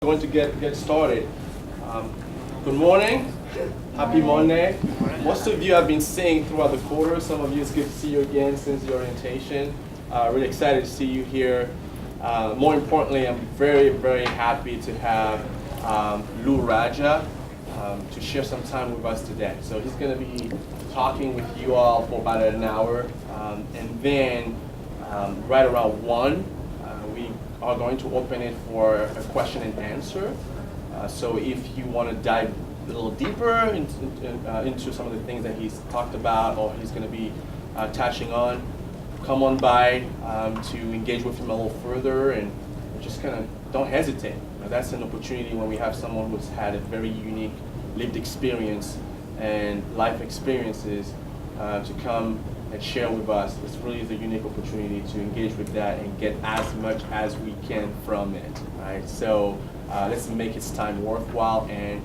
Going to get started. Good morning. Happy Monday. Most of you have been seeing throughout the quarter. Some of you, it's good to see you again since the orientation. Really excited to see you here. More importantly, I'm very, very happy to have Radja to share some time with us today. So he's going to be talking with you all for about an hour, and then right around 1, we are going to open it for a question and answer. So if you want to dive a little deeper into some of the things that he's talked about or he's going to be touching on, come on by to engage with him a little further, and just kind of don't hesitate. That's an opportunity when we have someone who's had a very unique lived experience and life experiences to come and share with us. This really is a unique opportunity to engage with that and get as much as we can from it. Right? So let's make its time worthwhile and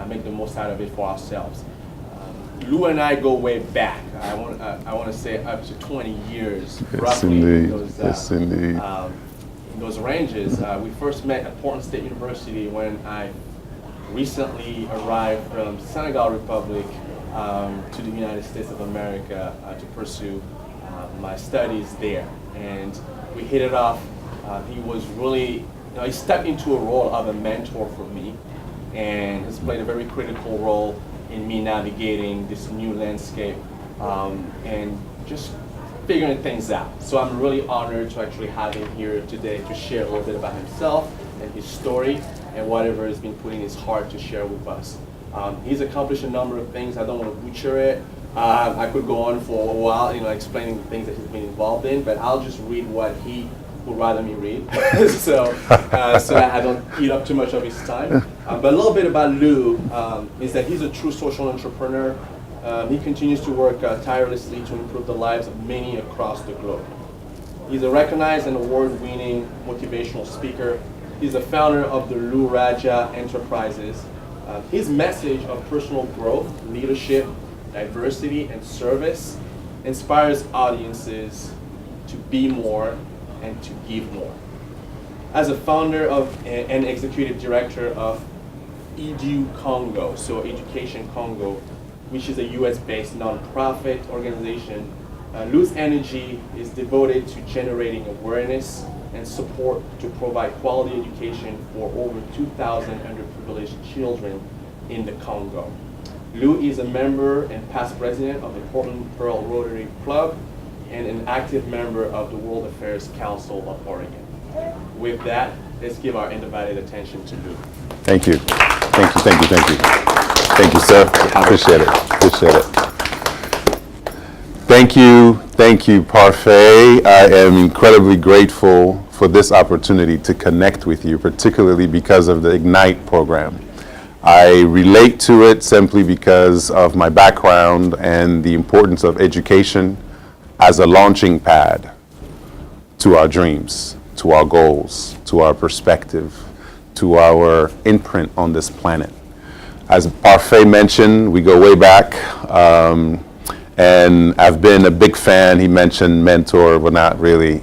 make the most out of it for ourselves. Lou and I go way back. I want to say up to 20 years, roughly. In those ranges. We first met at Portland State University when I recently arrived from Senegal Republic to the United States of America to pursue my studies there. And we hit it off. He was really, he stepped into a role of a mentor for me, and has played a very critical role in me navigating this new landscape and just figuring things out. So I'm really honored to actually have him here today to share a little bit about himself and his story and whatever has been put in his heart to share with us. He's accomplished a number of things. I don't want to butcher it. I could go on for a while, explaining the things that he's been involved in, but I'll just read what he would rather me read, so that I don't eat up too much of his time. But a little bit about Lou is that he's a true social entrepreneur. He continues to work tirelessly to improve the lives of many across the globe. He's a recognized and award-winning motivational speaker. He's the founder of the Lou Radja Enterprises. His message of personal growth, leadership, diversity, and service inspires audiences to be more and to give more. As a founder of and executive director of Edu Congo, so Education Congo, which is a US-based nonprofit organization, Lou's energy is devoted to generating awareness and support to provide quality education for over 2,000 underprivileged children in the Congo. Lou is a member and past president of the Portland Pearl Rotary Club and an active member of the World Affairs Council of Oregon. With that, let's give our undivided attention to Lou. Thank you. Thank you, thank you, thank you. Thank you, sir. Appreciate it. Appreciate it. Thank you, Parfait. I am incredibly grateful for this opportunity to connect with you, particularly because of the Ignite program. I relate to it simply because of my background and the importance of education as a launching pad to our dreams, to our goals, to our perspective, to our imprint on this planet. As Parfait mentioned, we go way back, and I've been a big fan. He mentioned mentor, but not really.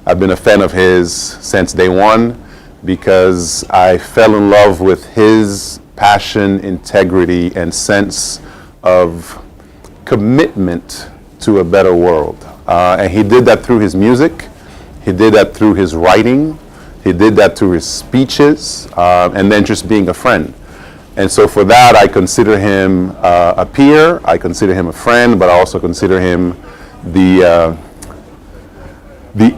I've been a fan of his since day one because I fell in love with his passion, integrity, and sense of commitment to a better world. And he did that through his music. He did that through his writing. He did that through his speeches, and then just being a friend. And so for that, I consider him a peer, I consider him a friend, but I also consider him the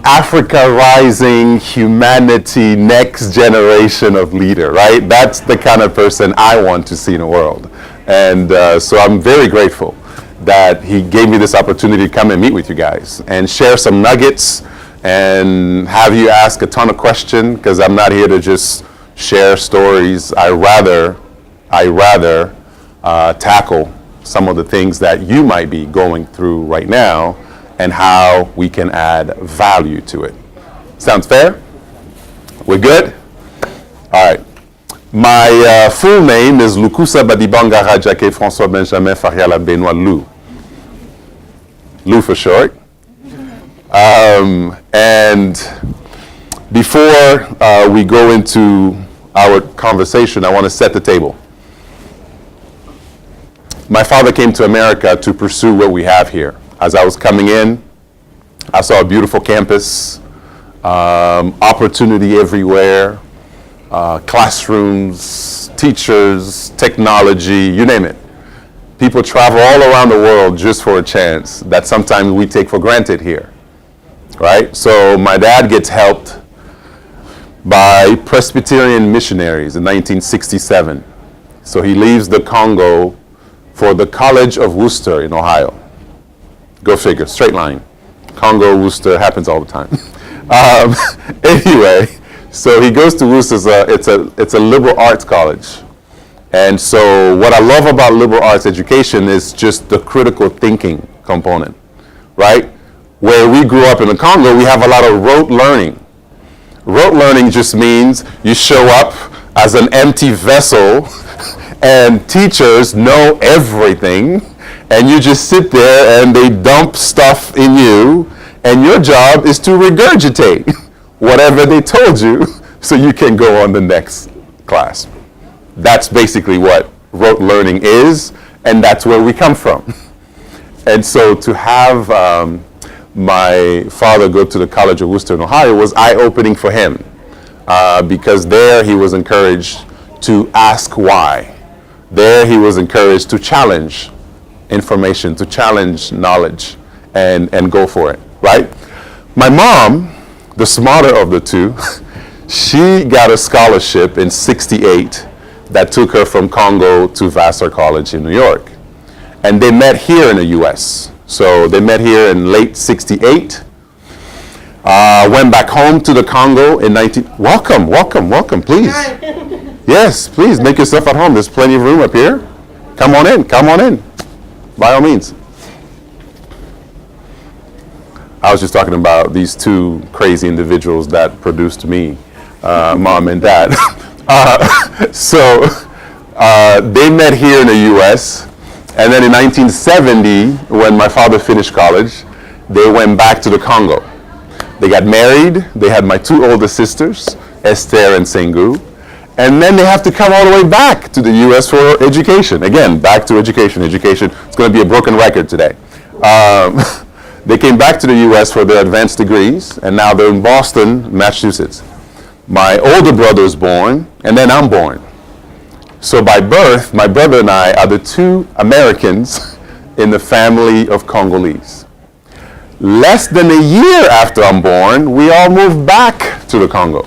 Africa Rising humanity next generation of leader, right? That's the kind of person I want to see in the world. And so I'm very grateful that he gave me this opportunity to come and meet with you guys and share some nuggets and have you ask a ton of questions, because I'm not here to just share stories. I rather tackle some of the things that you might be going through right now and how we can add value to it. Sounds fair? We're good? All right. My full name is Lukusa Badibanga Radja François Benjamin Fariala Benoit Lou. Lou for short. And before we go into our conversation, I want to set the table. My father came to America to pursue what we have here. As I was coming in, I saw a beautiful campus, opportunity everywhere, classrooms, teachers, technology, you name it. People travel all around the world just for a chance that sometimes we take for granted here, right? So my dad gets helped by Presbyterian missionaries in 1967. So he leaves the Congo for the College of Worcester in Ohio. Go figure, straight line. Congo, Worcester, happens all the time. Anyway, so he goes to Worcester. It's a liberal arts college. And so what I love about liberal arts education is just the critical thinking component, right? Where we grew up in the Congo, we have a lot of rote learning. Rote learning just means you show up as an empty vessel and teachers know everything and you just sit there and they dump stuff in you and your job is to regurgitate whatever they told you so you can go on the next class. That's basically what rote learning is, and that's where we come from. And so to have my father go to the College of Worcester in Ohio was eye-opening for him because there he was encouraged to ask why. There he was encouraged to challenge information, to challenge knowledge, and go for it, right? My mom, the smarter of the two, she got a scholarship in '68 that took her from Congo to Vassar College in New York. And they met here in the US. So they met here in late '68. Went back home to the Congo in Welcome, please. Yes, please, make yourself at home. There's plenty of room up here. Come on in, by all means. I was just talking about these two crazy individuals that produced me, mom and dad. So they met here in the US, and then in 1970, when my father finished college, they went back to the Congo. They got married. They had my two older sisters, Esther and Sengu. And then they have to come all the way back to the US for education. Again, back to education. Education, it's going to be a broken record today. They came back to the US for their advanced degrees, and now they're in Boston, Massachusetts. My older brother is born, and then I'm born. So by birth, my brother and I are the two Americans in the family of Congolese. Less than a year after I'm born, we all moved back to the Congo.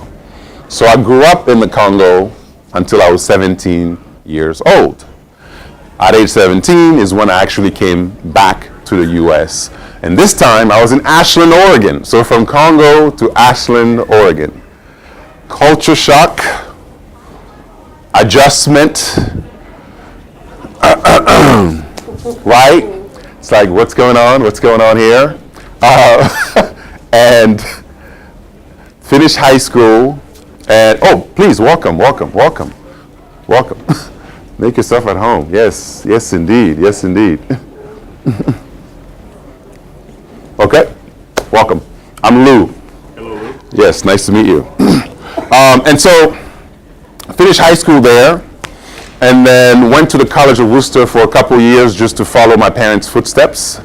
So I grew up in the Congo until I was 17 years old. At age 17 is when I actually came back to the US. And this time I was in Ashland, Oregon. So from Congo to Ashland, Oregon. Culture shock, adjustment, right? It's like, what's going on here? And finish high school, and please, welcome. Make yourself at home. Yes, indeed. Okay, welcome. I'm Lou. Hello, Lou. Yes, nice to meet you. And so, finished high school there, and then went to the College of Worcester for a couple years just to follow my parents' footsteps.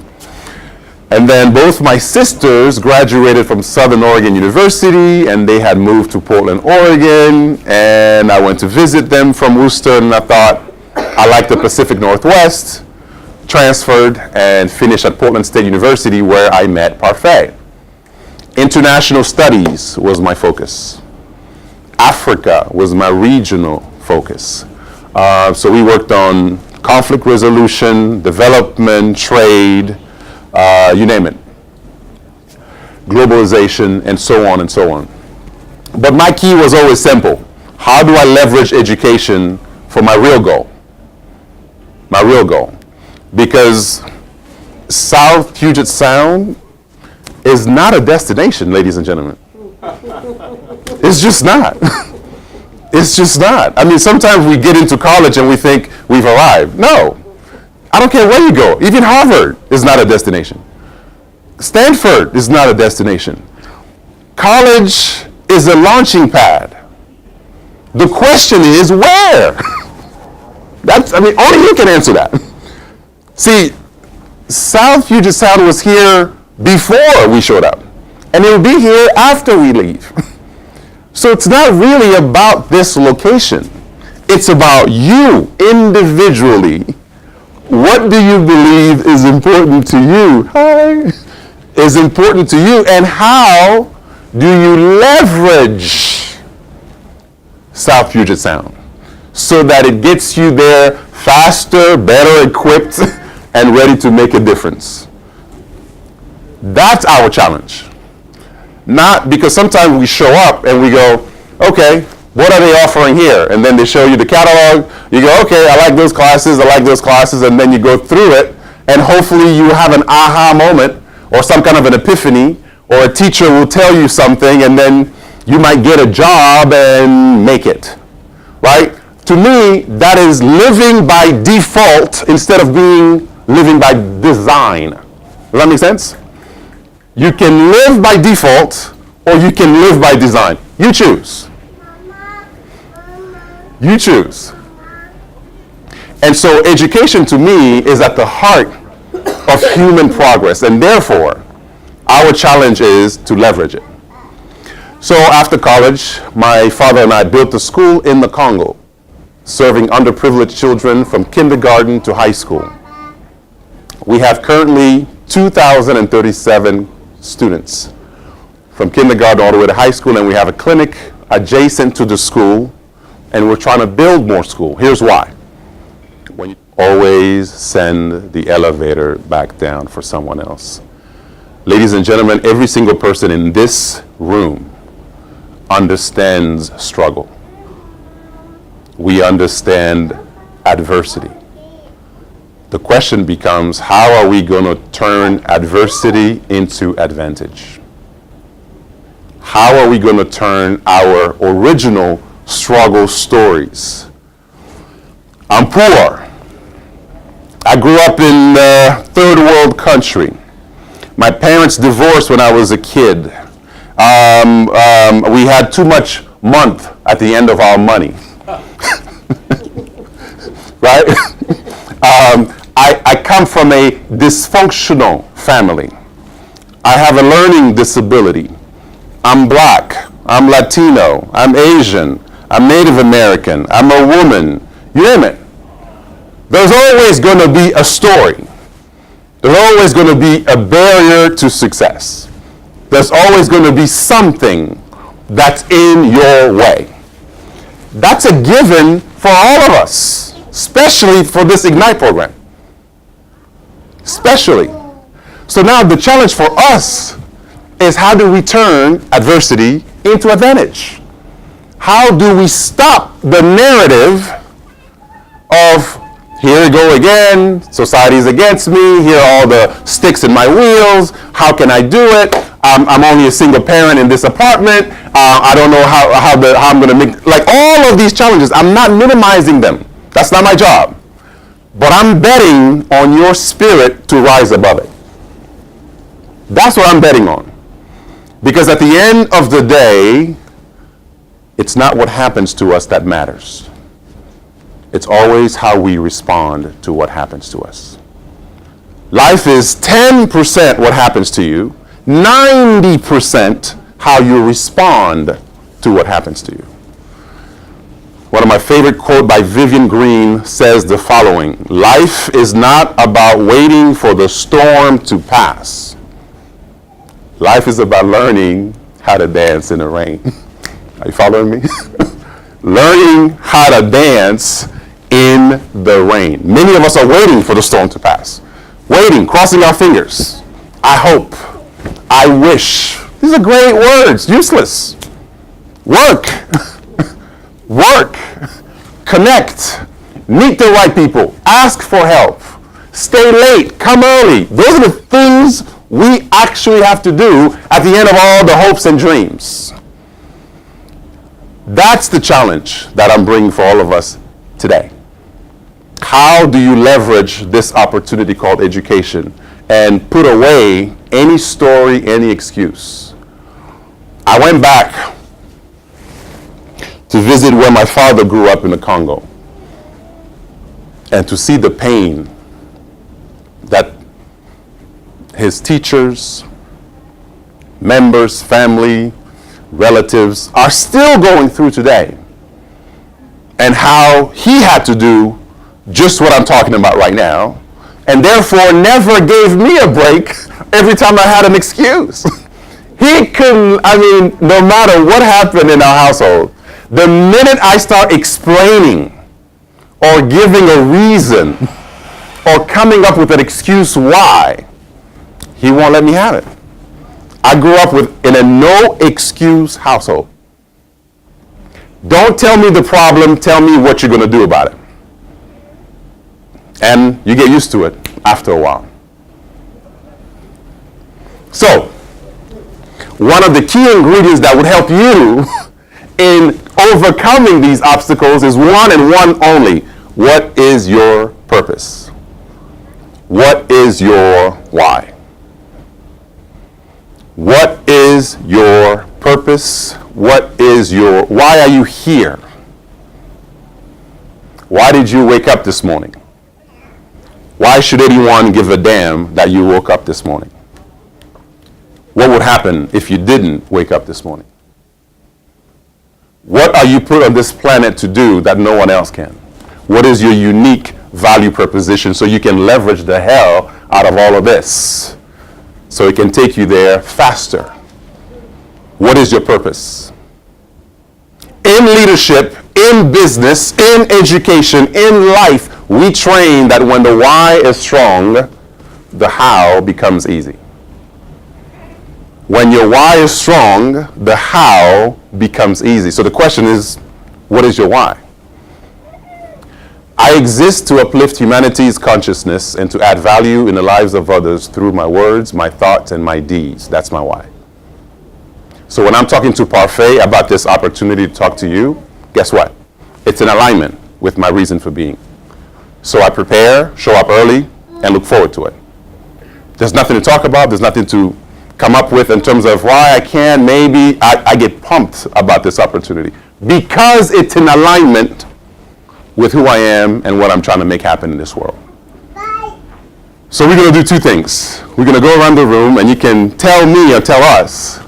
And then both my sisters graduated from Southern Oregon University, and they had moved to Portland, Oregon, and I went to visit them from Worcester, and I thought, I like the Pacific Northwest, transferred and finished at Portland State University, where I met Parfait. International studies was my focus. Africa was my regional focus. So we worked on conflict resolution, development, trade, you name it, globalization, and so on and so on. But my key was always simple. How do I leverage education for my real goal? Because South Puget Sound is not a destination, ladies and gentlemen. It's just not. I mean, sometimes we get into college and we think we've arrived. No. I don't care where you go. Even Harvard is not a destination. Stanford is not a destination. College is a launching pad. The question is where? Only you can answer that. See, South Puget Sound was here before we showed up, and it will be here after we leave. So it's not really about this location. It's about you individually. What do you believe is important to you? Is important to you, and how do you leverage South Puget Sound so that it gets you there faster, better equipped, and ready to make a difference? That's our challenge. Not because sometimes we show up and we go, okay, what are they offering here? And then they show you the catalog. You go, okay, I like those classes, and then you go through it, and hopefully you have an aha moment or some kind of an epiphany, or a teacher will tell you something, and then you might get a job and make it, right? To me, that is living by default instead of living by design. Does that make sense? You can live by default, or you can live by design. You choose. You choose. And so education to me is at the heart of human progress, and therefore our challenge is to leverage it. So after college, my father and I built a school in the Congo, serving underprivileged children from kindergarten to high school. We have currently 2,037 students from kindergarten all the way to high school, and we have a clinic adjacent to the school, and we're trying to build more school. Here's why. When you always send the elevator back down for someone else. Ladies and gentlemen, every single person in this room understands struggle. We understand adversity. The question becomes, how are we going to turn adversity into advantage? How are we going to turn our original struggle stories? I'm poor. I grew up in a third world country. My parents divorced when I was a kid. We had too much month at the end of our money. Right? I come from a dysfunctional family. I have a learning disability. I'm black. I'm Latino. I'm Asian. I'm Native American. I'm a woman. You name it. There's always going to be a story. There's always going to be a barrier to success. There's always going to be something that's in your way. That's a given for all of us, especially for this Ignite program. Especially. So now the challenge for us is, how do we turn adversity into advantage? How do we stop the narrative of, here we go again, society's against me, here are all the sticks in my wheels, how can I do it? I'm only a single parent in this apartment, I don't know how I'm gonna make, like all of these challenges. I'm not minimizing them, that's not my job. But I'm betting on your spirit to rise above it. That's what I'm betting on. Because at the end of the day, it's not what happens to us that matters. It's always how we respond to what happens to us. Life is 10% what happens to you, 90% how you respond to what happens to you. One of my favorite quotes by Vivian Green says the following: life is not about waiting for the storm to pass. Life is about learning how to dance in the rain. Are you following me? Learning how to dance in the rain. Many of us are waiting for the storm to pass. Waiting, crossing our fingers. I hope. I wish. These are great words. Useless. Work. Work. Connect. Meet the right people. Ask for help. Stay late. Come early. Those are the things we actually have to do at the end of all the hopes and dreams. That's the challenge that I'm bringing for all of us today. How do you leverage this opportunity called education and put away any story, any excuse? I went back to visit where my father grew up in the Congo and to see the pain that his teachers, members, family, relatives are still going through today, and how he had to do just what I'm talking about right now, and therefore never gave me a break every time I had an excuse. He couldn't, no matter what happened in our household, the minute I start explaining or giving a reason or coming up with an excuse why, he won't let me have it. I grew up in a no excuse household. Don't tell me the problem, tell me what you're going to do about it. And you get used to it after a while. So, one of the key ingredients that would help you in overcoming these obstacles is one and one only. What is your purpose? What is your why? What is your purpose? What is your, why are you here? Why did you wake up this morning? Why should anyone give a damn that you woke up this morning? What would happen if you didn't wake up this morning? What are you put on this planet to do that no one else can? What is your unique value proposition so you can leverage the hell out of all of this so it can take you there faster? What is your purpose? In leadership, in business, in education, in life, we train that when the why is strong, the how becomes easy. When your why is strong, the how becomes easy. So the question is, what is your why? I exist to uplift humanity's consciousness and to add value in the lives of others through my words, my thoughts, and my deeds. That's my why. So when I'm talking to Parfait about this opportunity to talk to you, guess what? It's in alignment with my reason for being. So I prepare, show up early, and look forward to it. There's nothing to talk about. There's nothing to come up with in terms of why I can, maybe. I get pumped about this opportunity because it's in alignment with who I am and what I'm trying to make happen in this world. So we're going to do two things. We're going to go around the room and you can tell me or tell us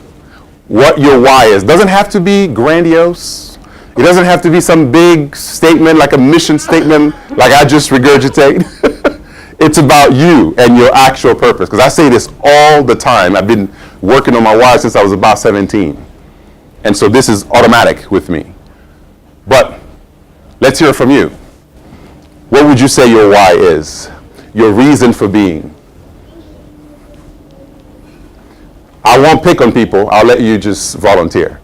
what your why is. It doesn't have to be grandiose. It doesn't have to be some big statement like a mission statement like I just regurgitate. It's about you and your actual purpose. Because I say this all the time. I've been working on my why since I was about 17. And so this is automatic with me. But let's hear from you. What would you say your why is? Your reason for being? I won't pick on people. I'll let you just volunteer.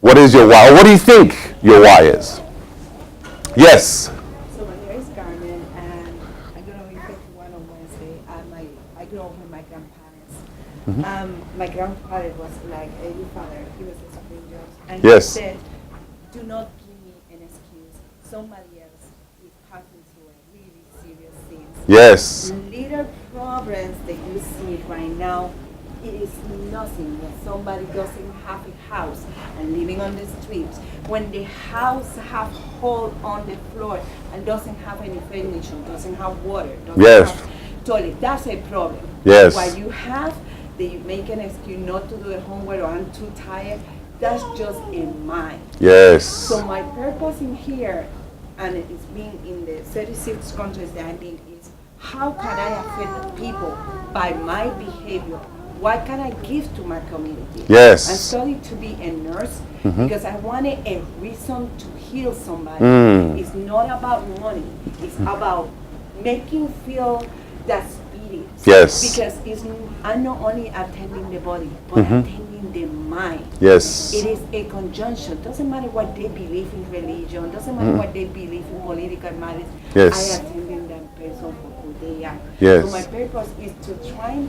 What is your why? Or what do you think your why is? Yes. So my name is Carmen, and I'm going to be 51 on Wednesday. I grew up with my grandparents. Mm-hmm. My grandfather was like a father. He was a Supreme Judge. And Yes. he said, do not give me an excuse. Somebody else is passing through a really serious thing. Yes. Little problems that you see right now, it is nothing when somebody doesn't have a house and living on the streets. When the house have hole on the floor and doesn't have any furniture, doesn't have water, doesn't Yes. have toilet, that's a problem. Yes. What you have, they make an excuse not to do the homework or I'm too tired, that's just in mind. Yes. So my purpose in here, and it's been in the 36 countries that I've been, is how can I affect people by my behavior? What can I give to my community? Yes. I studied to be a nurse because I wanted a reason to heal somebody. It's not about money. It's about making feel that spirit. Yes. Because I'm not only attending the body, but attending the mind. Yes. It is a conjunction. Doesn't matter what they believe in religion. Doesn't matter what they believe in political matters. Yes. I attend that person for who they are. Yes. So my purpose is to try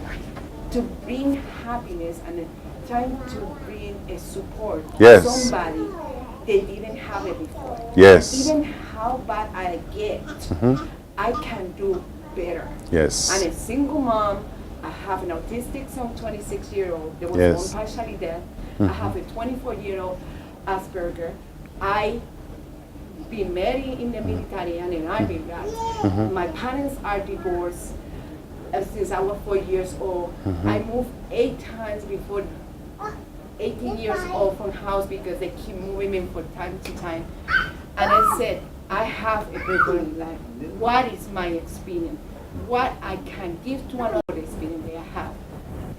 to bring happiness and trying to bring a support Yes. to somebody they didn't have it before. Yes. Even how bad I get, I can do better. Yes. I'm a single mom. I have an autistic son, 26-year-old. There was Yes. one partially deaf. I have a 24-year-old Asperger. I been married in the military and in Army, guys. My parents are divorced since I was 4 years old. I moved 8 times before 18 years old from house because they keep moving me from time to time. And I said, I have a great life. What is my experience? What I can give to another experience that I have.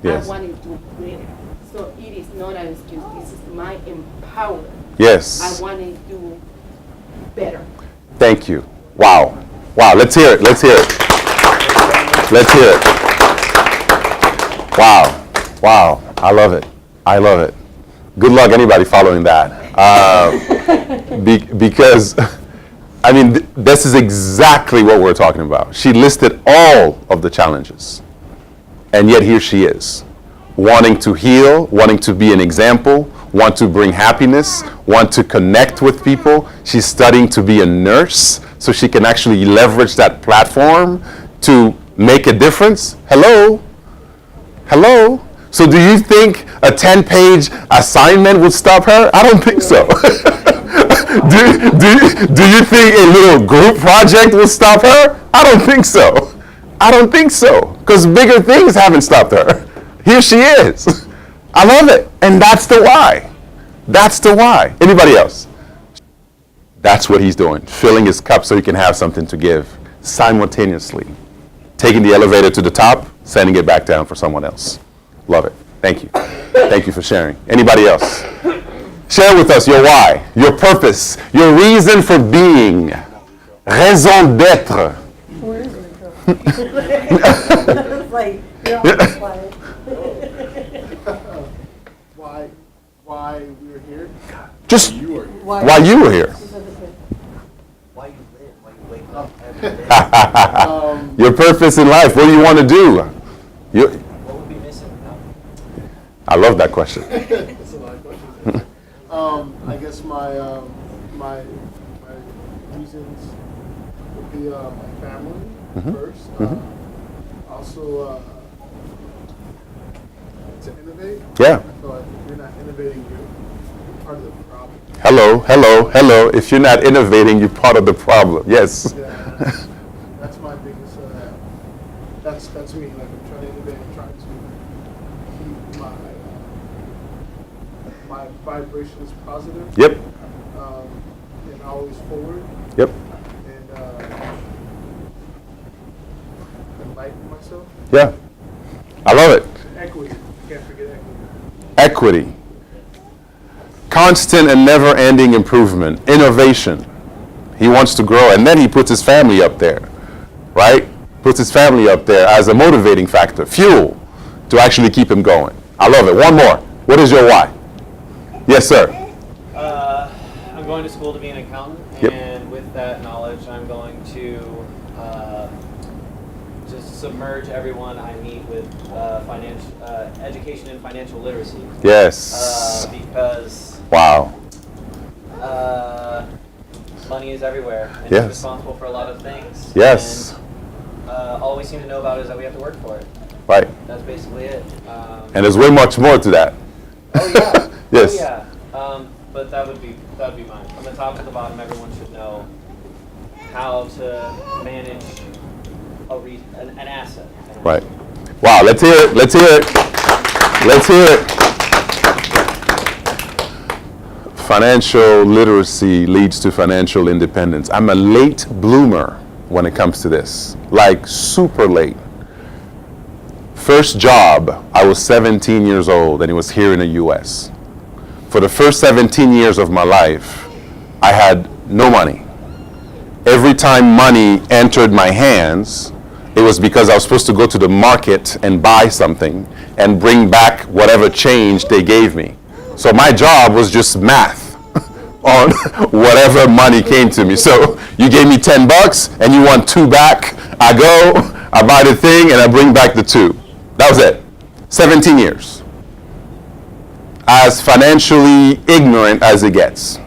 Yes. I want to do better. So it is not an excuse. This is my empowerment. Yes. I want to do better. Thank you. Wow. Wow. Let's hear it. Let's hear it. Let's hear it. Wow. Wow. I love it. I love it. Good luck anybody following that. Because, I mean, this is exactly what we're talking about. She listed all of the challenges. And yet here she is, wanting to heal, wanting to be an example, want to bring happiness, want to connect with people. She's studying to be a nurse so she can actually leverage that platform to make a difference. Hello? Hello? So do you think a 10-page assignment would stop her? I don't think so. do you think a little group project will stop her? I don't think so. I don't think so. Because bigger things haven't stopped her. Here she is. I love it. And that's the why. That's the why. Anybody else? That's what he's doing. Filling his cup so he can have something to give simultaneously. Taking the elevator to the top, sending it back down for someone else. Love it. Thank you. Thank you for sharing. Anybody else? Share with us your why, your purpose, your reason for being. Raison d'être. Where is it? It's like, yeah, why we were here? Just You were here. why you were here. Why you live, why you wake up every day. Your purpose in life. What do you want to do? What would be missing without you? I love that question. That's a lot of questions. I guess my reasons would be my family first. Also to innovate. Yeah. I feel like if you're not innovating, you're part of the problem. Hello, hello, hello. If you're not innovating, you're part of the problem. Yes. Yeah, that's my biggest. That's me. Like I'm trying to innovate. I'm trying to keep my vibrations positive. Yep. And always forward. Yep. And enlighten myself. Yeah. I love it. Equity. Can't forget equity. Equity. Constant and never-ending improvement. Innovation. He wants to grow, and then he puts his family up there, right? Puts his family up there as a motivating factor, fuel to actually keep him going. I love it. One more. What is your why? Yes, sir. I'm going to school to be an accountant, Yep. and with that knowledge, I'm going to just submerge everyone I meet with education and financial literacy. Yes. Because Wow. money is everywhere, and Yes. we're responsible for a lot of things. Yes. And all we seem to know about is that we have to work for it. Right. That's basically it. And there's way much more to that. Oh yeah. Yes. Oh yeah. But that would be mine. From the top to the bottom, everyone should know how to manage an asset. Right. Wow. Let's hear it. Let's hear it. Let's hear it. Financial literacy leads to financial independence. I'm a late bloomer when it comes to this, like super late. First job, I was 17 years old, and it was here in the U.S. For the first 17 years of my life, I had no money. Every time money entered my hands, it was because I was supposed to go to the market and buy something and bring back whatever change they gave me. So my job was just math on whatever money came to me. So you gave me $10 and you want 2 back. I go, I buy the thing, and I bring back the 2. That was it. 17 years. As financially ignorant as it gets.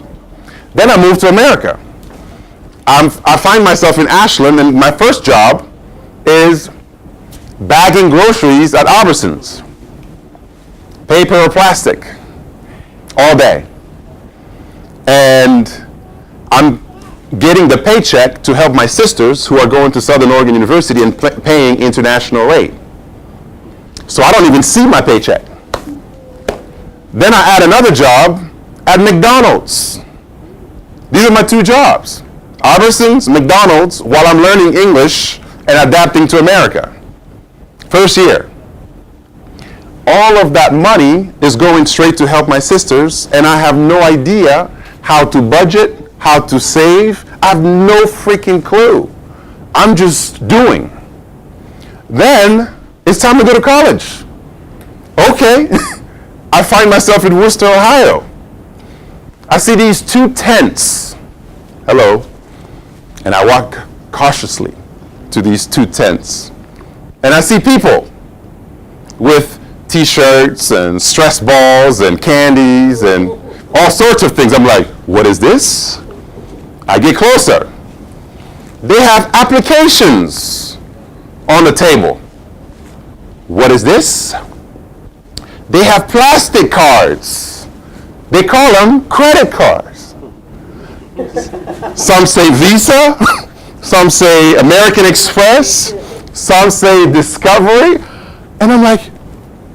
Then I moved to America. I find myself in Ashland, and my first job is bagging groceries at Albertsons. Paper or plastic. All day. And I'm getting the paycheck to help my sisters who are going to Southern Oregon University and paying international rate. So I don't even see my paycheck. Then I add another job at McDonald's. These are my two jobs. Albertsons, McDonald's, while I'm learning English and adapting to America. First year. All of that money is going straight to help my sisters, and I have no idea how to budget, how to save. I have no freaking clue. I'm just doing. Then it's time to go to college. Okay. I find myself in Worcester, Ohio. I see these two tents. Hello. And I walk cautiously to these two tents. And I see people with t-shirts and stress balls and candies and all sorts of things. I'm like, what is this? I get closer. They have applications on the table. What is this? They have plastic cards. They call them credit cards. Some say Visa, some say American Express, some say Discovery. And I'm like,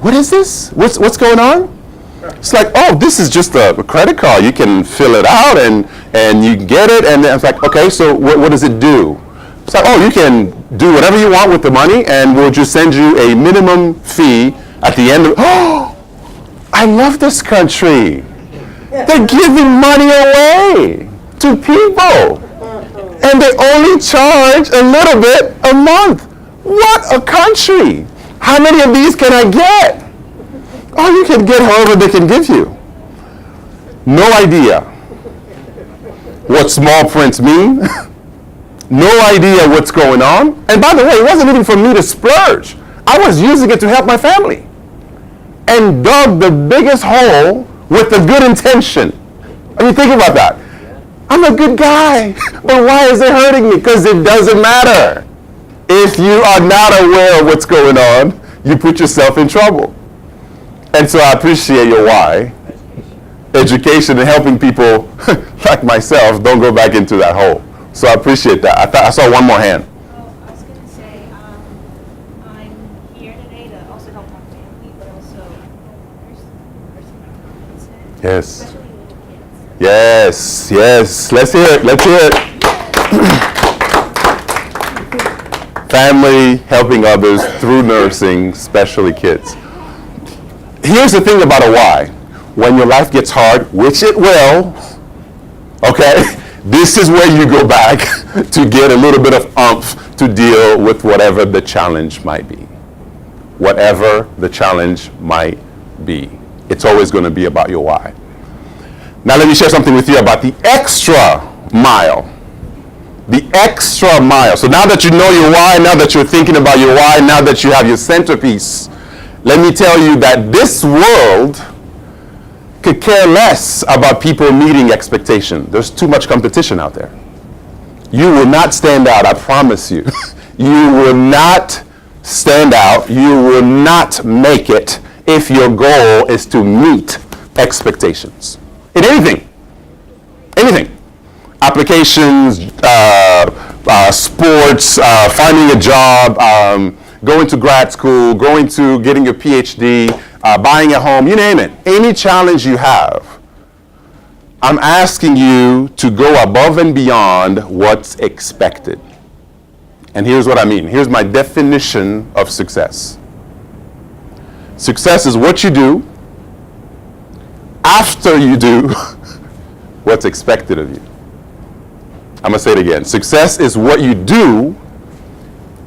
what is this? What's going on? It's like, oh, this is just a credit card. You can fill it out and you can get it. And then it's like, okay, so what does it do? It's like, oh, you can do whatever you want with the money and we'll just send you a minimum fee at the end of, oh, I love this country. They're giving money away to people. And they only charge a little bit a month. What a country. How many of these can I get? Oh, you can get however they can give you. No idea what small prints mean. No idea what's going on. And by the way, it wasn't even for me to splurge. I was using it to help my family. And dug the biggest hole with a good intention. I mean, think about that. I'm a good guy, but why is it hurting me? Because it doesn't matter. If you are not aware of what's going on, you put yourself in trouble. And so I appreciate your why. Education and helping people like myself don't go back into that hole. So I appreciate that. I saw one more hand. Oh, I was going to say, I'm here today to also help my family, but also nursing homes, Yes. especially little kids. Yes, yes. Let's hear it. Let's hear it. Family helping others through nursing, especially kids. Here's the thing about a why. When your life gets hard, which it will, okay, this is where you go back to get a little bit of oomph to deal with whatever the challenge might be. Whatever the challenge might be. It's always going to be about your why. Now let me share something with you about the extra mile. The extra mile. So now that you know your why, now that you're thinking about your why, now that you have your centerpiece, let me tell you that this world could care less about people meeting expectation. There's too much competition out there. You will not stand out, I promise you. You will not stand out. You will not make it if your goal is to meet expectations. In anything. Anything. Applications, sports, finding a job, going to grad school, getting your PhD, buying a home, you name it. Any challenge you have, I'm asking you to go above and beyond what's expected. And here's what I mean. Here's my definition of success. Success is what you do after you do what's expected of you. I'm going to say it again. Success is what you do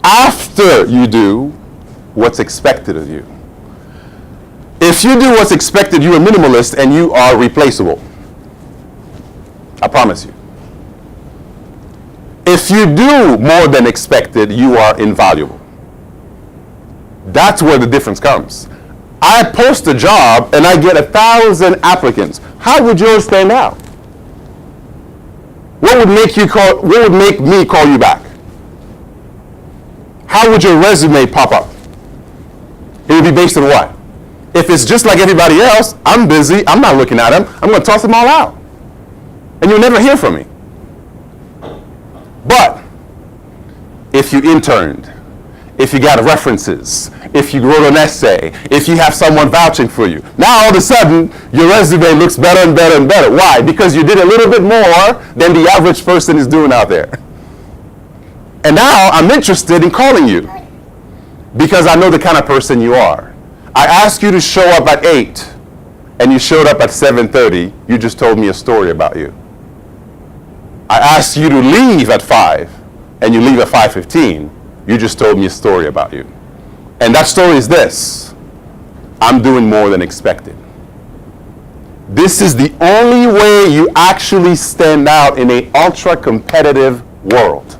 after you do what's expected of you. If you do what's expected, you're a minimalist and you are replaceable. I promise you. If you do more than expected, you are invaluable. That's where the difference comes. I post a job and I get 1,000 applicants. How would yours stand out? What would make me call you back? How would your resume pop up? It would be based on what? If it's just like everybody else, I'm busy, I'm not looking at them, I'm going to toss them all out. and you'll never hear from me. But if you interned, if you got references, if you wrote an essay, if you have someone vouching for you, now all of a sudden your resume looks better and better and better. Why? Because you did a little bit more than the average person is doing out there. And now I'm interested in calling you because I know the kind of person you are. I asked you to show up at 8 and you showed up at 7:30. You just told me a story about you. I asked you to leave at 5 and you leave at 5:15. You just told me a story about you. And that story is this: I'm doing more than expected. This is the only way you actually stand out in an ultra competitive world.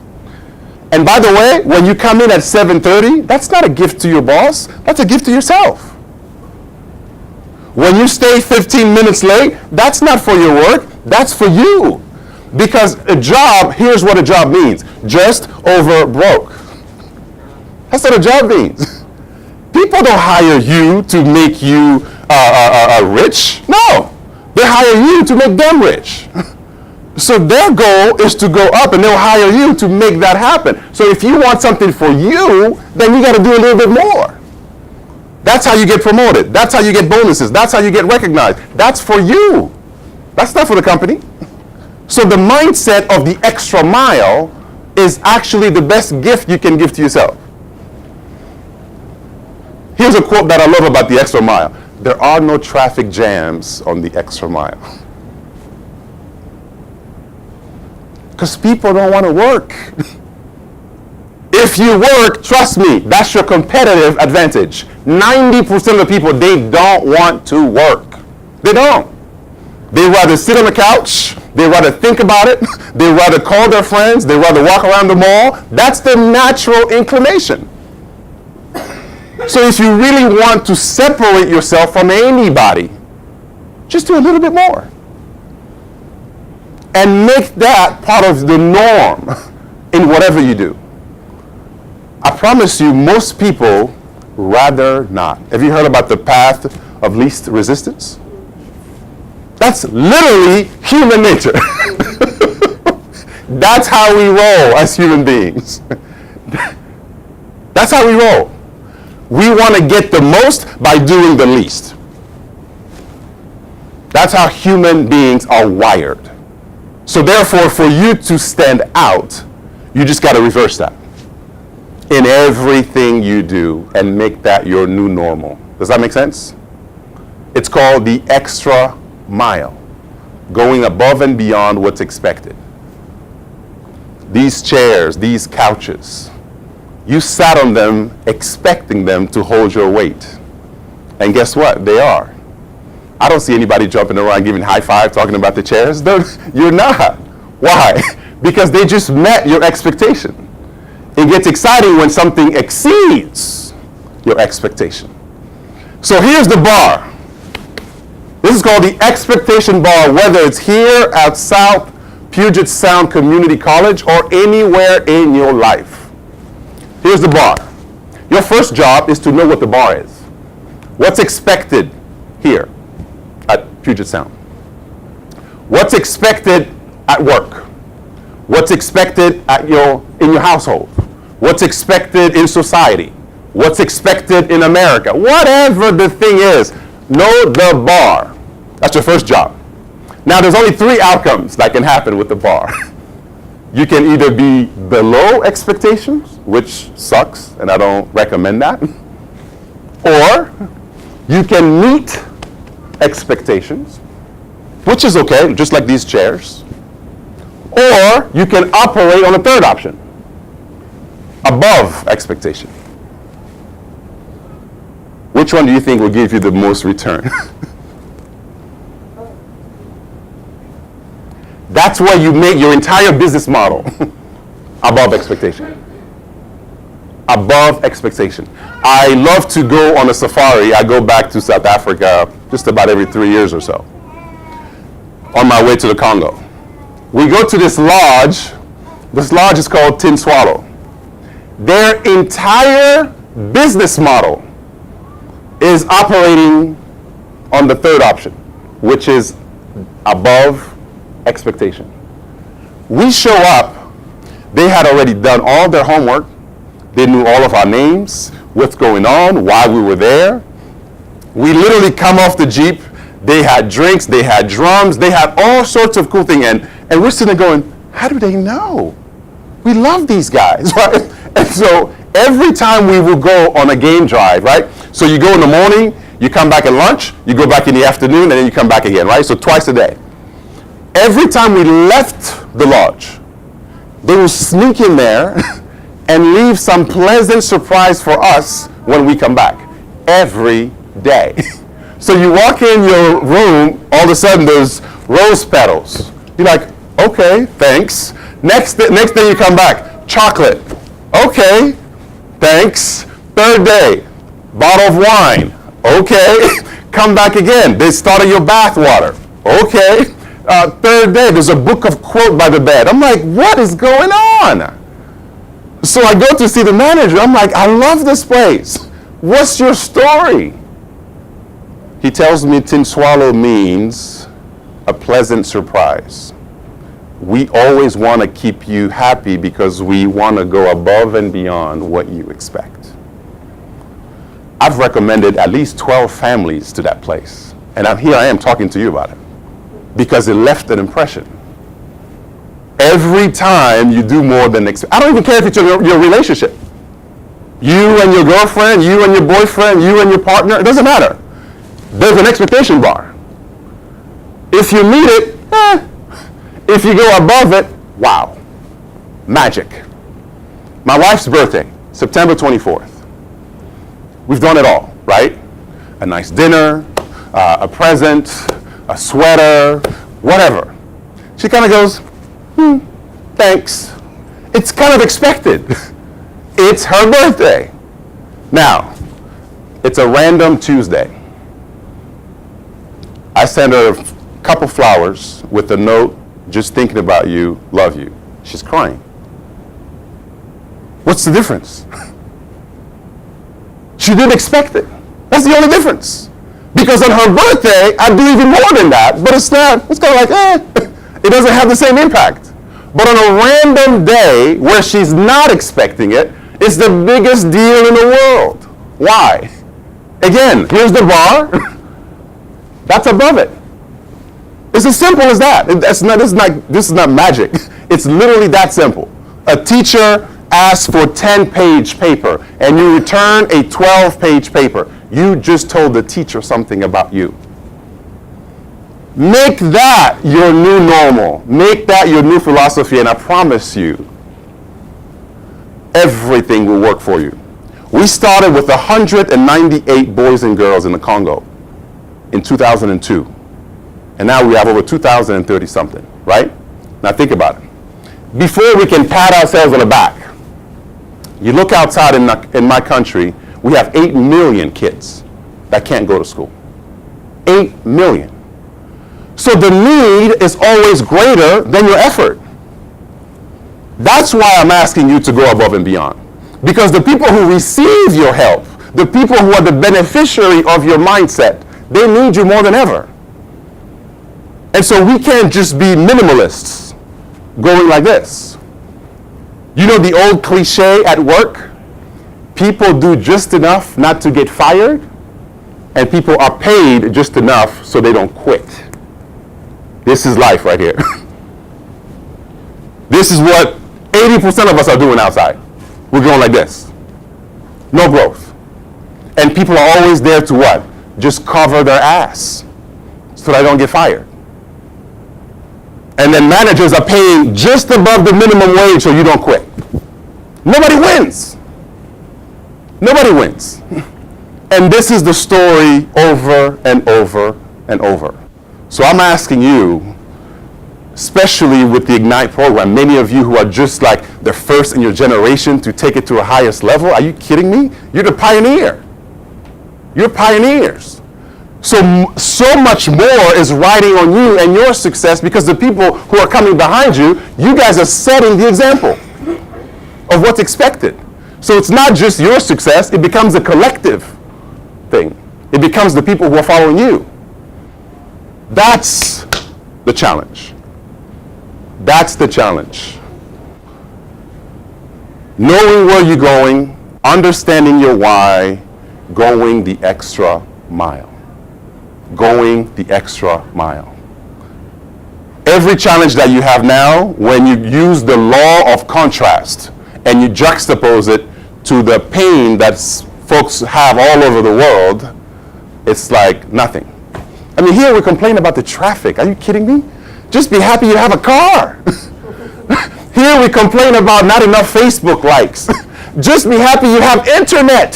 And by the way, when you come in at 7:30, that's not a gift to your boss, that's a gift to yourself. When you stay 15 minutes late, that's not for your work, that's for you. Because a job, here's what a job means: just over broke. That's what a job means. People don't hire you to make you rich. No, they hire you to make them rich. So their goal is to go up, and they'll hire you to make that happen. So if you want something for you, then you got to do a little bit more. That's how you get promoted. That's how you get bonuses. That's how you get recognized. That's for you. That's not for the company. So the mindset of the extra mile is actually the best gift you can give to yourself. Here's a quote that I love about the extra mile: there are no traffic jams on the extra mile. Because people don't want to work. If you work, trust me, that's your competitive advantage. 90% of the people, they don't want to work. They don't. They rather sit on the couch, they rather think about it, they rather call their friends, they rather walk around the mall. That's their natural inclination. So if you really want to separate yourself from anybody, just do a little bit more. And make that part of the norm in whatever you do. I promise you, most people rather not. Have you heard about the path of least resistance? That's literally human nature. That's how we roll as human beings. That's how we roll. We want to get the most by doing the least. That's how human beings are wired. So therefore, for you to stand out, you just got to reverse that in everything you do and make that your new normal. Does that make sense? It's called the extra mile, going above and beyond what's expected. These chairs, these couches, you sat on them expecting them to hold your weight. And guess what? They are. I don't see anybody jumping around giving high five talking about the chairs. You're not. Why? Because they just met your expectation. It gets exciting when something exceeds your expectation. So here's the bar. This is called the expectation bar, whether it's here at South Puget Sound Community College or anywhere in your life. Here's the bar. Your first job is to know what the bar is. What's expected here at Puget Sound? What's expected at work? What's expected in your household? What's expected in society? What's expected in America? Whatever the thing is, know the bar. That's your first job. Now there's only 3 outcomes that can happen with the bar. You can either be below expectations, which sucks, and I don't recommend that, or you can meet expectations, which is okay, just like these chairs, or you can operate on the third option, above expectation. Which one do you think will give you the most return? That's where you make your entire business model above expectation. Above expectation. I love to go on a safari. I go back to South Africa just about every 3 years or so on my way to the Congo. We go to this lodge. This lodge is called Tin Swallow. Their entire business model is operating on the third option, which is above expectation. We show up, they had already done all their homework. They knew all of our names, what's going on, why we were there. We literally come off the Jeep. They had drinks, they had drums, they had all sorts of cool things. And we're sitting there going, how do they know? We love these guys, right? And so every time we will go on a game drive, right? So you go in the morning, you come back at lunch, you go back in the afternoon, and then you come back again, right? So twice a day. Every time we left the lodge, they will sneak in there and leave some pleasant surprise for us when we come back. Every day. So you walk in your room, all of a sudden there's rose petals. You're like, okay, thanks. Next day you come back, chocolate. Okay, thanks. Third day, bottle of wine. Okay, come back again. They started your bath water. Okay. Third day, there's a book of quote by the bed. I'm like, what is going on? So I go to see the manager. I'm like, I love this place. What's your story? He tells me tin swallow means a pleasant surprise. We always want to keep you happy because we want to go above and beyond what you expect. I've recommended at least 12 families to that place. And here I am talking to you about it because it left an impression. Every time you do more than expect. I don't even care if it's your relationship. You and your girlfriend, you and your boyfriend, you and your partner, it doesn't matter. There's an expectation bar. If you meet it, if you go above it, wow, magic. My wife's birthday, September 24th. We've done it all, right? A nice dinner, a present, a sweater, whatever. She kind of goes, thanks. It's kind of expected. It's her birthday. Now, it's a random Tuesday. I send her a couple flowers with a note, just thinking about you, love you. She's crying. What's the difference? She didn't expect it. That's the only difference. Because on her birthday, I do even more than that, but it's kind of like, it doesn't have the same impact. But on a random day where she's not expecting it, it's the biggest deal in the world. Why? Again, here's the bar. That's above it. It's as simple as that. This is not magic. It's literally that simple. A teacher asks for 10-page paper and you return a 12-page paper. You just told the teacher something about you. Make that your new normal. Make that your new philosophy, and I promise you, everything will work for you. We started with 198 boys and girls in the Congo in 2002. And now we have over 2,030 something, right? Now think about it. Before we can pat ourselves on the back, you look outside in my country, we have 8 million kids that can't go to school. 8 million. So the need is always greater than your effort. That's why I'm asking you to go above and beyond. Because the people who receive your help, the people who are the beneficiary of your mindset, they need you more than ever. And so we can't just be minimalists going like this. You know the old cliche at work? People do just enough not to get fired, and people are paid just enough so they don't quit. This is life right here. This is what 80% of us are doing outside. We're going like this. No growth. And people are always there to what? Just cover their ass so they don't get fired. And then managers are paying just above the minimum wage so you don't quit. Nobody wins. Nobody wins. And this is the story over and over and over. So I'm asking you, especially with the Ignite program, many of you who are just like the first in your generation to take it to a highest level, are you kidding me? You're the pioneer. You're pioneers. So much more is riding on you and your success because the people who are coming behind you, you guys are setting the example of what's expected. So it's not just your success, it becomes a collective thing. It becomes the people who are following you. That's the challenge. That's the challenge. Knowing where you're going, understanding your why, going the extra mile. Going the extra mile. Every challenge that you have now, when you use the law of contrast and you juxtapose it to the pain that folks have all over the world, it's like nothing. I mean, here we complain about the traffic. Are you kidding me? Just be happy you have a car. Here we complain about not enough Facebook likes. Just be happy you have internet.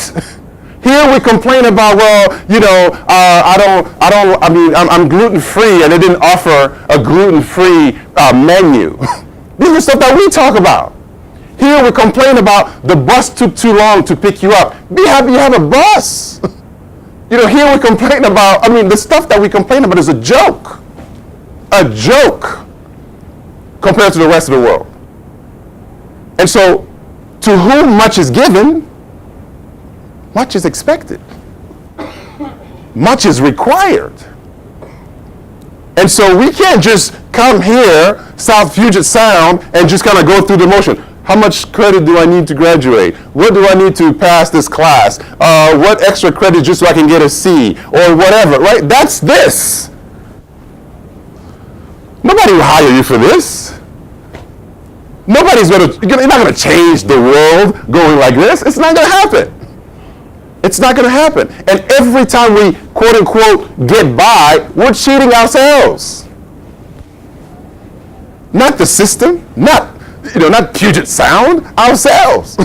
Here we complain about, well, you know, I'm gluten-free and they didn't offer a gluten-free menu. These are stuff that we talk about. Here we complain about the bus took too long to pick you up. Be happy you have a bus. You know, here we complain about, the stuff that we complain about is a joke. A joke compared to the rest of the world. And so, to whom much is given, much is expected. Much is required. And so we can't just come here, South Puget Sound, and just kind of go through the motion. How much credit do I need to graduate? What do I need to pass this class? What extra credit just so I can get a C? Or whatever, right? That's this. Nobody will hire you for this. You're not going to change the world going like this. It's not going to happen. It's not going to happen. And every time we, quote unquote, get by, we're cheating ourselves. Not the system, not Puget Sound, ourselves.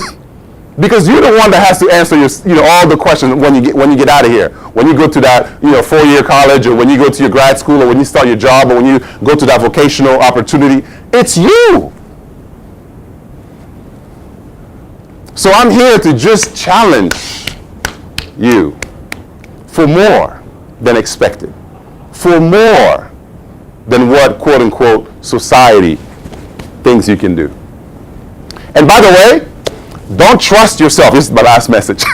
Because you're the one that has to answer all the questions when you get out of here. When you go to that 4-year college, or when you go to your grad school, or when you start your job, or when you go to that vocational opportunity, it's you. So I'm here to just challenge you for more than expected, for more than what, quote unquote, society thinks you can do. And by the way, don't trust yourself. This is my last message.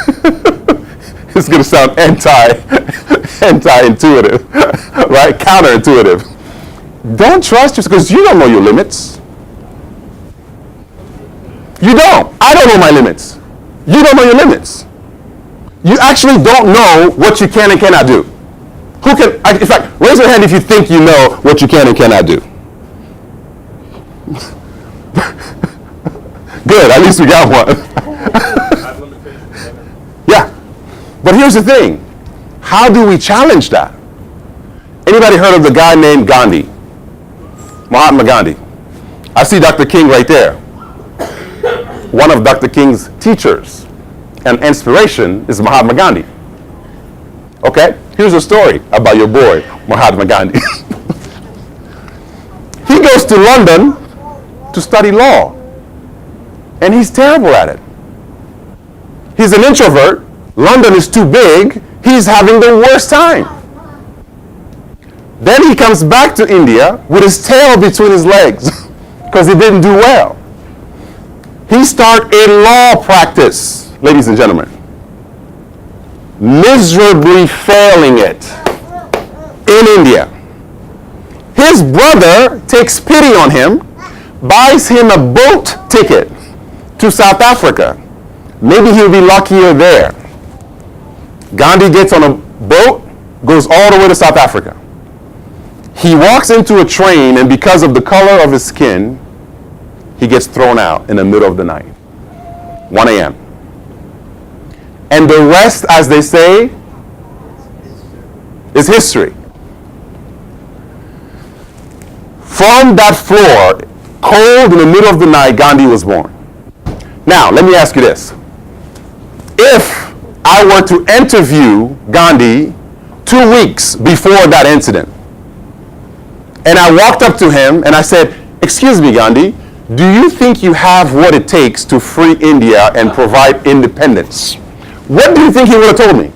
It's going to sound anti-intuitive, right? Counterintuitive. Don't trust yourself because you don't know your limits. You don't. I don't know my limits. You don't know your limits. You actually don't know what you can and cannot do. Who can, in fact, raise your hand if you think you know what you can and cannot do. Good, at least we got one. Yeah. But here's the thing. How do we challenge that? Anybody heard of the guy named Gandhi? Mahatma Gandhi. I see Dr. King right there. One of Dr. King's teachers and inspiration is Mahatma Gandhi. Okay? Here's a story about your boy, Mahatma Gandhi. He goes to London to study law. And he's terrible at it. He's an introvert. London is too big. He's having the worst time. Then he comes back to India with his tail between his legs because he didn't do well. He started a law practice, ladies and gentlemen, miserably failing it in India. His brother takes pity on him, buys him a boat ticket to South Africa. Maybe he'll be luckier there. Gandhi gets on a boat, goes all the way to South Africa. He walks into a train, and because of the color of his skin, he gets thrown out in the middle of the night, 1 a.m. And the rest, as they say, is history. From that floor, cold in the middle of the night, Gandhi was born. Now, let me ask you this. If I were to interview Gandhi 2 weeks before that incident, and I walked up to him and I said, "Excuse me, Gandhi, do you think you have what it takes to free India and provide independence?" What do you think he would have told me?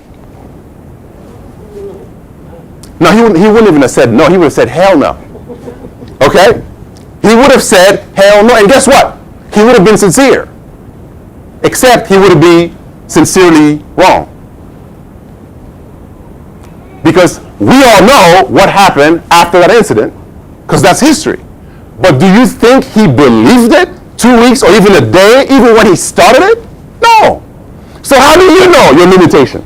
No, he wouldn't even have said no. He would have said, "Hell no." Okay? He would have said, "Hell no." And guess what? He would have been sincere. Except he would be sincerely wrong. Because we all know what happened after that incident, because that's history. But do you think he believed it 2 weeks or even a day, even when he started it? No. So how do you know your limitation?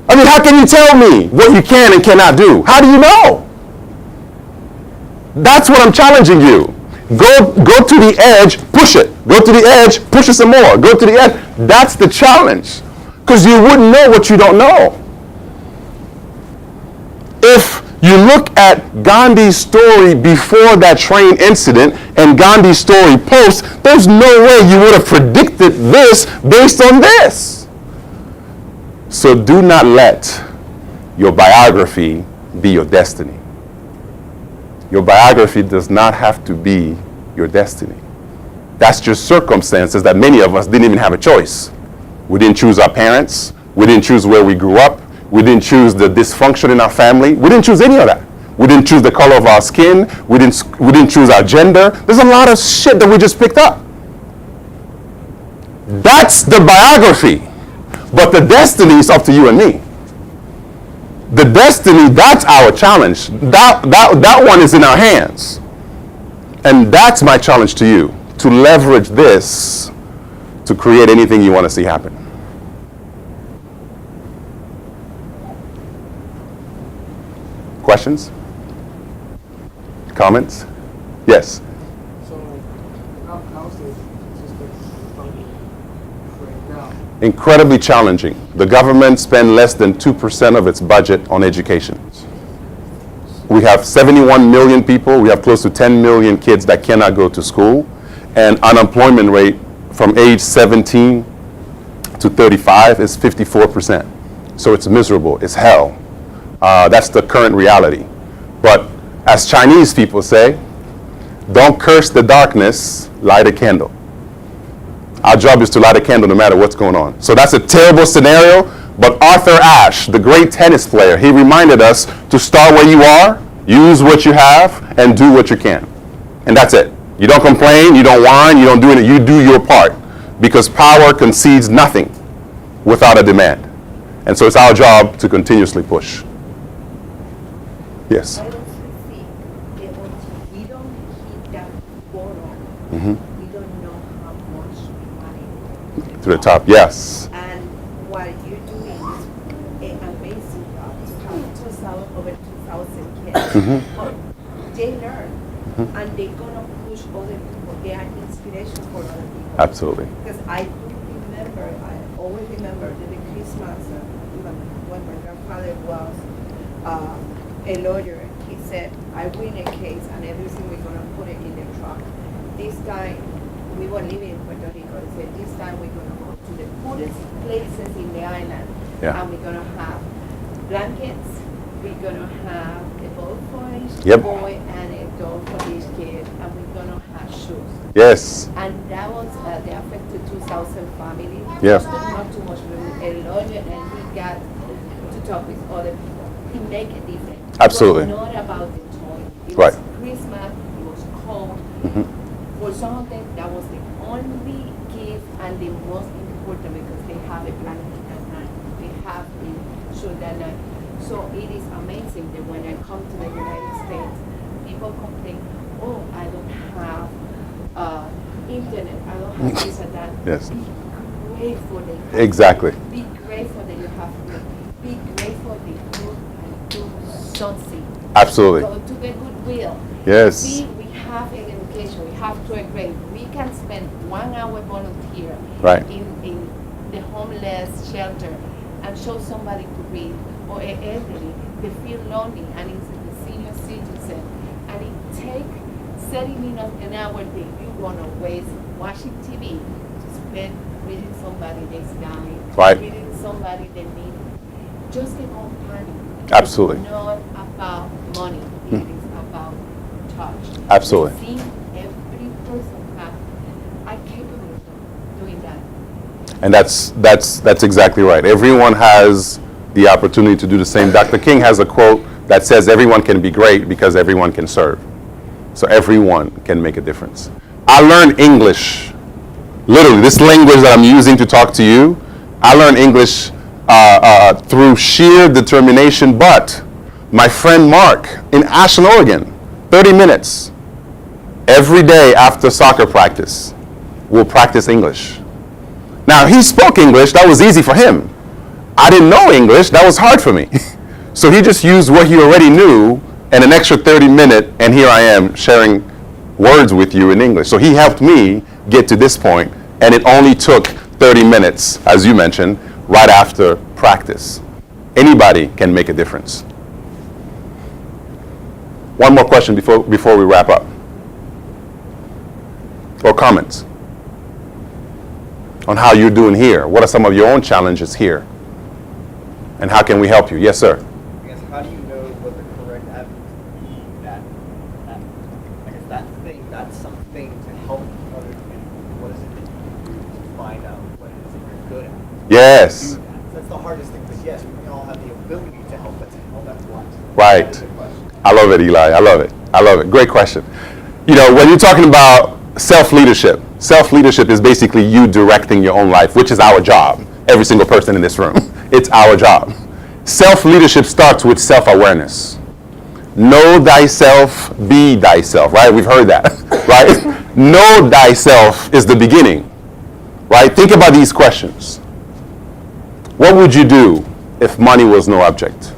I mean, how can you tell me what you can and cannot do? How do you know? That's what I'm challenging you. Go to the edge, push it. Go to the edge, push it some more. Go to the edge. That's the challenge. Because you wouldn't know what you don't know. If you look at Gandhi's story before that train incident and Gandhi's story post, there's no way you would have predicted this based on this. So do not let your biography be your destiny. Your biography does not have to be your destiny. That's just circumstances that many of us didn't even have a choice. We didn't choose our parents. We didn't choose where we grew up. We didn't choose the dysfunction in our family. We didn't choose any of that. We didn't choose the color of our skin. We didn't choose our gender. There's a lot of shit that we just picked up. That's the biography. But the destiny is up to you and me. The destiny, that's our challenge. That one is in our hands. And that's my challenge to you, to leverage this to create anything you want to see happen. Questions? Comments? Yes. So, how's the system funding right now? Incredibly challenging. The government spends less than 2% of its budget on education. We have 71 million people. We have close to 10 million kids that cannot go to school. And unemployment rate from age 17 to 35 is 54%. So it's miserable. It's hell. That's the current reality. But as Chinese people say, don't curse the darkness, light a candle. Our job is to light a candle no matter what's going on. So that's a terrible scenario, but Arthur Ashe, the great tennis player, he reminded us to start where you are, use what you have, and do what you can. And that's it. You don't complain, you don't whine, you don't do anything, you do your part. Because power concedes nothing without a demand. And so it's our job to continuously push. Yes? I also think that once we don't hit that bottom, Mm-hmm. we don't know how much money To the top, yes. And what you're doing is an amazing job to have over 2,000 kids. Mm-hmm. But they learn, and they're gonna push other people. They are inspiration for other people. Absolutely. Because I always remember that the Christmas, even when my grandfather was a lawyer, he said, I win a case and everything we're gonna put it in the truck. This time, we were living in Puerto Rico, he said, this time we're gonna go to the poorest places in the island. Yeah. And we're gonna have blankets, we're gonna have a boat for each Yep. boy and a dog for each kid, and we're gonna have shoes. Yes. And that was the affected 2,000 families. Yeah. Not too much, but a lawyer, and he got to talk with other people. He make a difference. Absolutely. It was not about the toy. It Right. was Christmas, it was cold. Mm-hmm. For some of them, that was the only gift and the most important because they have a blanket at night. They have a shoulder at night. So it is amazing that when I come to the United States, people complain, oh, I don't have internet, I don't have this and that. Yes. Be grateful that you have Exactly. Be grateful that you have food. Be grateful that you can do something. Absolutely. Go to the goodwill. Yes. See, we have an education, we have to a grade. We can spend 1 hour volunteer Right. in the homeless shelter and show somebody to read, or an elderly, they feel lonely, and it's the senior citizen, and it takes 30 minutes an hour that you want to waste watching TV to spend reading somebody that's dying, Right. reading somebody that needs just a companion. Absolutely. It's not about money, it is about touch. Absolutely. See, every person are capable of doing that. And that's exactly right. Everyone has the opportunity to do the same. Dr. King has a quote that says everyone can be great because everyone can serve. So everyone can make a difference. I learned English, literally, this language that I'm using to talk to you, I learned English through sheer determination, but my friend Mark in Ashland, Oregon, 30 minutes every day after soccer practice, we'll practice English. Now, he spoke English. That was easy for him. I didn't know English. That was hard for me. So he just used what he already knew and an extra 30 minutes, and here I am sharing words with you in English. So he helped me get to this point, and it only took 30 minutes, as you mentioned, right after practice. Anybody can make a difference. One more question before we wrap up. Or comments on how you're doing here. What are some of your own challenges here? And how can we help you? Yes, sir. I guess how do you know what the correct avenue to be that I guess that thing, that's something to help other people? What is it that you do to find out what it is that you're good at? Yes. Do that. That's the hardest thing, but yes, we all have the ability to help, but to help at what? Right. That is the question. I love it, Eli. I love it. I love it. Great question. You know, when you're talking about self-leadership is basically you directing your own life, which is our job. Every single person in this room. It's our job. Self-leadership starts with self-awareness. Know thyself, be thyself, right? We've heard that, right? Know thyself is the beginning, right? Think about these questions. What would you do if money was no object?